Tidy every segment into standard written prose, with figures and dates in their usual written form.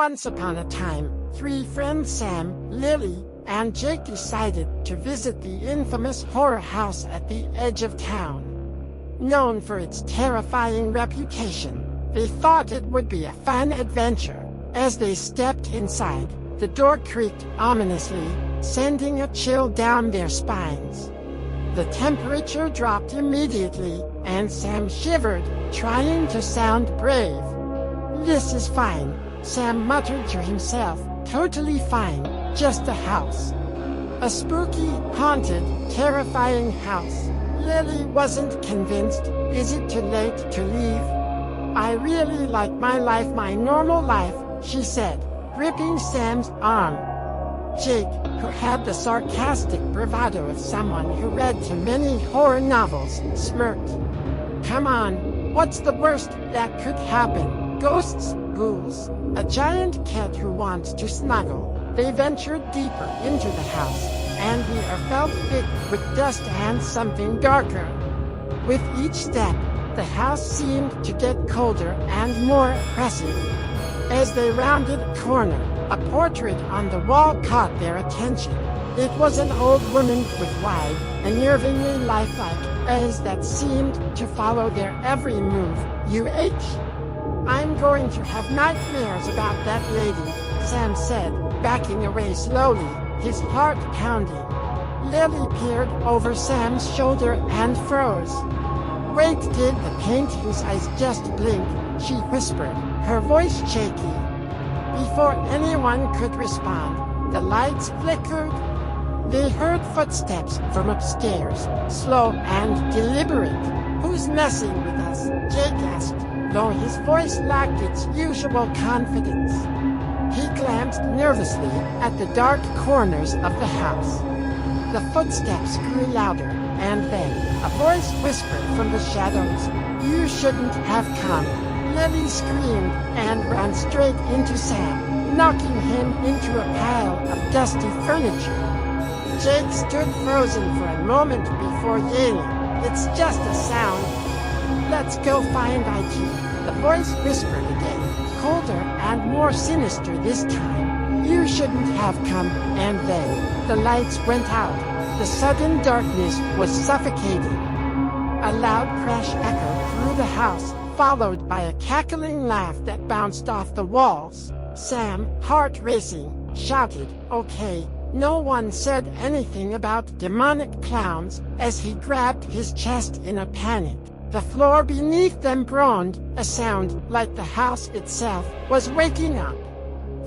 Once upon a time, three friends Sam, Lily, and Jake decided to visit the infamous horror house at the edge of town. Known for its terrifying reputation, they thought it would be a fun adventure. As they stepped inside, the door creaked ominously, sending a chill down their spines. The temperature dropped immediately, and Sam shivered, trying to sound brave. "This is fine," Sam muttered to himself. "Totally fine, just a house." A spooky, haunted, terrifying house. Lily wasn't convinced. Is it too late to leave? "I really like my life, my normal life," she said, gripping Sam's arm. Jake, who had the sarcastic bravado of someone who read too many horror novels, smirked. "Come on, what's the worst that could happen? Ghosts, ghouls, a giant cat who wants to snuggle." They ventured deeper into the house, and the air felt thick with dust and something darker. With each step, the house seemed to get colder and more oppressive. As they rounded a corner, a portrait on the wall caught their attention. It was an old woman with wide, unnervingly lifelike eyes that seemed to follow their every move. "I'm going to have nightmares about that lady," Sam said, backing away slowly, his heart pounding. Lily peered over Sam's shoulder and froze. "Wait, did the painting's eyes just blink?" she whispered, her voice shaky. Before anyone could respond, the lights flickered. They heard footsteps from upstairs, slow and deliberate. "Who's messing with us?" Jake asked, though his voice lacked its usual confidence. He glanced nervously at the dark corners of the house. The footsteps grew louder, and then a voice whispered from the shadows, "You shouldn't have come." Lily screamed and ran straight into Sam, knocking him into a pile of dusty furniture. Jake stood frozen for a moment before yelling, "It's just a sound." "Let's go find IT," the voice whispered again, colder and more sinister this time. "You shouldn't have come." And then the lights went out. The sudden darkness was suffocating. A loud crash echoed through the house, followed by a cackling laugh that bounced off the walls. Sam, heart racing, shouted, "Okay." No one said anything about demonic clowns as he grabbed his chest in a panic. The floor beneath them groaned, a sound like the house itself was waking up.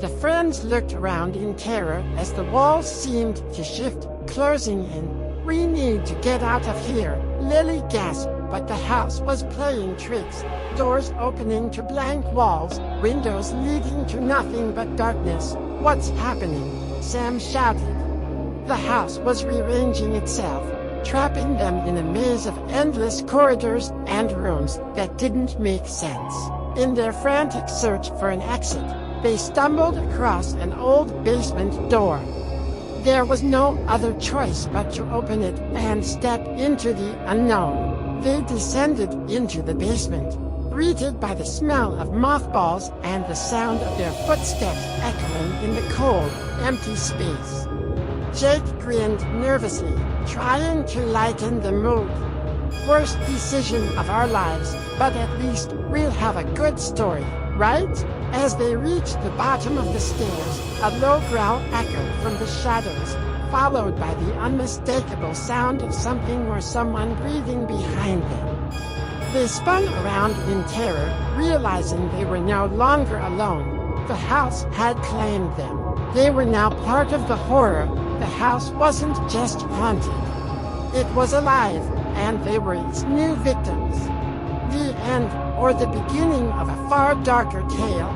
The friends looked around in terror as the walls seemed to shift, closing in. "We need to get out of here," Lily gasped, but the house was playing tricks. Doors opening to blank walls, windows leading to nothing but darkness. "What's happening?" Sam shouted. The house was rearranging itself, trapping them in a maze of endless corridors and rooms that didn't make sense. In their frantic search for an exit, they stumbled across an old basement door. There was no other choice but to open it and step into the unknown. They descended into the basement, greeted by the smell of mothballs and the sound of their footsteps echoing in the cold, empty space. Jake grinned nervously, trying to lighten the mood. "Worst decision of our lives, but at least we'll have a good story, right?" As they reached the bottom of the stairs, a low growl echoed from the shadows, followed by the unmistakable sound of something or someone breathing behind them. They spun around in terror, realizing they were no longer alone. The house had claimed them. They were now part of the horror. The house wasn't just haunted. It was alive, and they were its new victims. The end, or the beginning of a far darker tale.